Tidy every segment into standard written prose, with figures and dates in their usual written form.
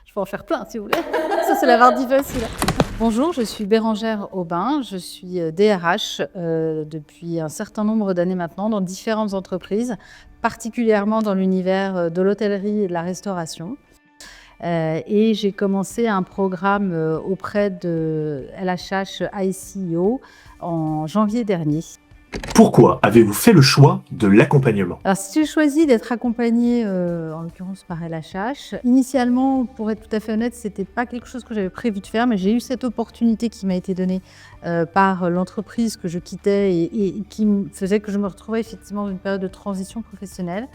Je peux en faire plein si vous voulez. Ça, c'est la partie facile. Bonjour, je suis Bérangère Aubin. Je suis DRH depuis un certain nombre d'années maintenant dans différentes entreprises, particulièrement dans l'univers de l'hôtellerie et de la restauration. Et j'ai commencé un programme auprès de LHH ICO en janvier dernier. Pourquoi avez-vous fait le choix de l'accompagnement? Alors, si j'ai choisi d'être accompagnée, en l'occurrence par LHH, initialement, pour être tout à fait honnête, c'était pas quelque chose que j'avais prévu de faire, mais j'ai eu cette opportunité qui m'a été donnée par l'entreprise que je quittais et qui me faisait que je me retrouvais effectivement dans une période de transition professionnelle.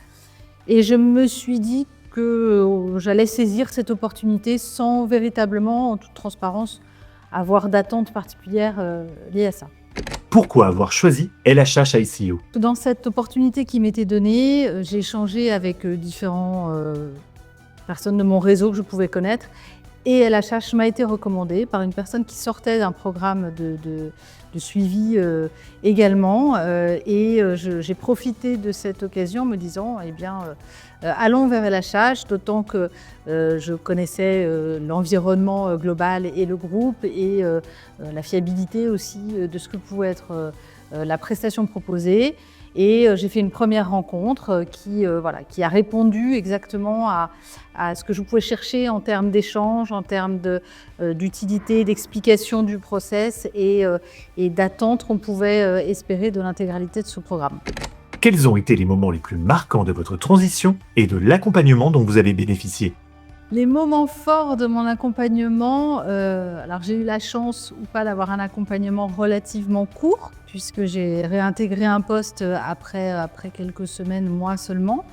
Et je me suis dit que j'allais saisir cette opportunité sans véritablement, en toute transparence, avoir d'attente particulière liée à ça. Pourquoi avoir choisi LHH ICO? Dans cette opportunité qui m'était donnée, j'ai échangé avec différentes personnes de mon réseau que je pouvais connaître. Et LHH m'a été recommandée par une personne qui sortait d'un programme de suivi également. J'ai profité de cette occasion en me disant, eh bien, allons vers LHH, d'autant que je connaissais l'environnement global et le groupe et la fiabilité aussi de ce que pouvait être la prestation proposée. Et j'ai fait une première rencontre qui a répondu exactement à ce que je pouvais chercher en termes d'échange, en termes d'utilité, d'explication du process et d'attente qu'on pouvait espérer de l'intégralité de ce programme. Quels ont été les moments les plus marquants de votre transition et de l'accompagnement dont vous avez bénéficié? Les moments forts de mon accompagnement, alors j'ai eu la chance ou pas d'avoir un accompagnement relativement court, puisque j'ai réintégré un poste après quelques semaines, mois seulement.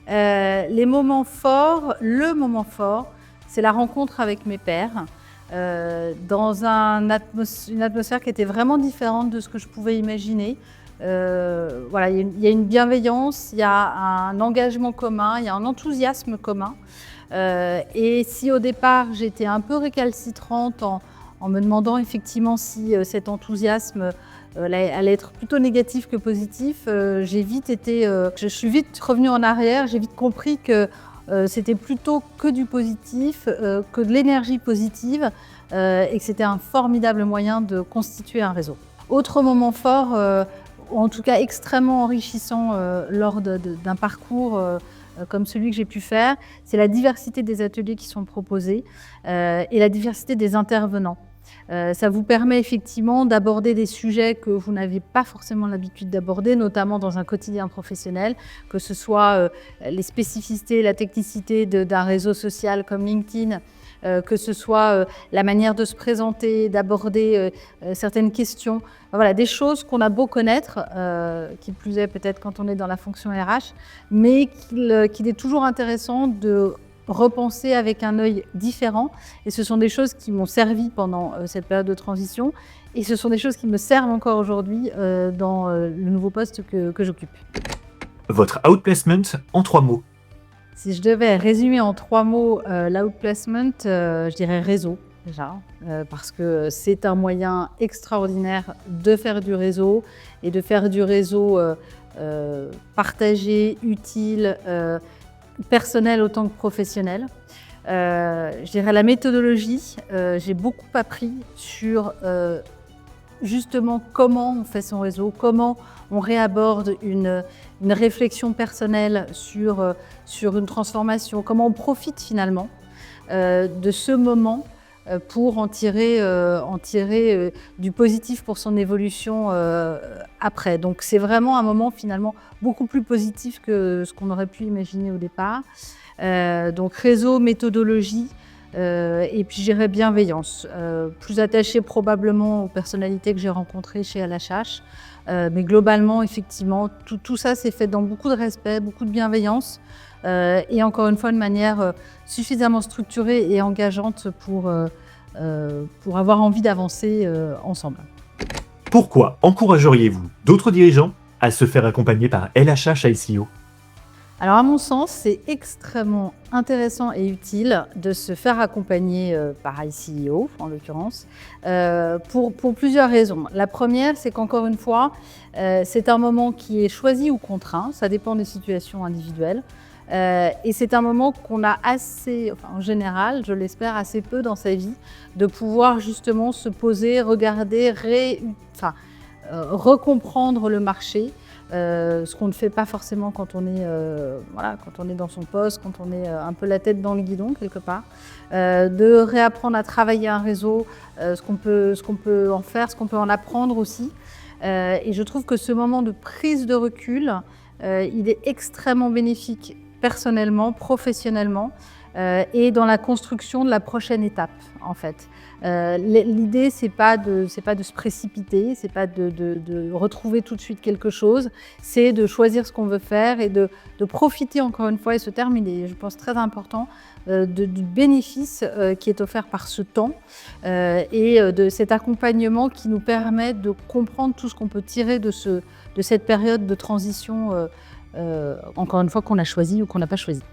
Les moments forts, le moment fort, c'est la rencontre avec mes pairs, dans une atmosphère qui était vraiment différente de ce que je pouvais imaginer. Il y a une bienveillance, il y a un engagement commun, il y a un enthousiasme commun. Et si au départ j'étais un peu récalcitrante en me demandant effectivement si cet enthousiasme allait être plutôt négatif que positif, je suis vite revenue en arrière, j'ai vite compris que c'était plutôt que du positif, que de l'énergie positive et que c'était un formidable moyen de constituer un réseau. Autre moment fort, en tout cas extrêmement enrichissant lors d'un parcours comme celui que j'ai pu faire, c'est la diversité des ateliers qui sont proposés et la diversité des intervenants. Ça vous permet effectivement d'aborder des sujets que vous n'avez pas forcément l'habitude d'aborder, notamment dans un quotidien professionnel, que ce soit les spécificités, la technicité d'un réseau social comme LinkedIn, que ce soit la manière de se présenter, d'aborder certaines questions. Voilà, des choses qu'on a beau connaître, qui plus est peut-être quand on est dans la fonction RH, mais qu'il est toujours intéressant de repenser avec un œil différent. Et ce sont des choses qui m'ont servi pendant cette période de transition et ce sont des choses qui me servent encore aujourd'hui dans le nouveau poste que j'occupe. Votre outplacement en 3 mots. Si je devais résumer en 3 mots l'outplacement, je dirais réseau déjà, parce que c'est un moyen extraordinaire de faire du réseau et de faire du réseau partagé, utile, personnel autant que professionnel. Je dirais la méthodologie, j'ai beaucoup appris sur justement comment on fait son réseau, comment on réaborde une réflexion personnelle sur une transformation, comment on profite finalement de ce moment pour en tirer du positif pour son évolution après. Donc c'est vraiment un moment finalement beaucoup plus positif que ce qu'on aurait pu imaginer au départ. Donc réseau, méthodologie, et puis je dirais bienveillance. Plus attachée probablement aux personnalités que j'ai rencontrées chez LHH. Mais globalement, effectivement, tout ça s'est fait dans beaucoup de respect, beaucoup de bienveillance. Et encore une fois, de manière suffisamment structurée et engageante pour avoir envie d'avancer ensemble. Pourquoi encourageriez-vous d'autres dirigeants à se faire accompagner par LHH ICO? Alors à mon sens, c'est extrêmement intéressant et utile de se faire accompagner par ICO, en l'occurrence, pour plusieurs raisons. La première, c'est qu'encore une fois, c'est un moment qui est choisi ou contraint, ça dépend des situations individuelles. Et c'est un moment qu'on a assez, enfin, en général, je l'espère, assez peu dans sa vie, de pouvoir justement se poser, regarder, recomprendre le marché, ce qu'on ne fait pas forcément quand on est, quand on est dans son poste, quand on est un peu la tête dans le guidon quelque part, de réapprendre à travailler un réseau, ce qu'on peut en faire, ce qu'on peut en apprendre aussi. Et je trouve que ce moment de prise de recul, il est extrêmement bénéfique personnellement, professionnellement, et dans la construction de la prochaine étape, en fait. L'idée, c'est pas de se précipiter, c'est pas de retrouver tout de suite quelque chose, c'est de choisir ce qu'on veut faire et de profiter encore une fois, et ce terme, il est, je pense, très important, du bénéfice qui est offert par ce temps et de cet accompagnement qui nous permet de comprendre tout ce qu'on peut tirer de cette période de transition, encore une fois, qu'on a choisie ou qu'on n'a pas choisie.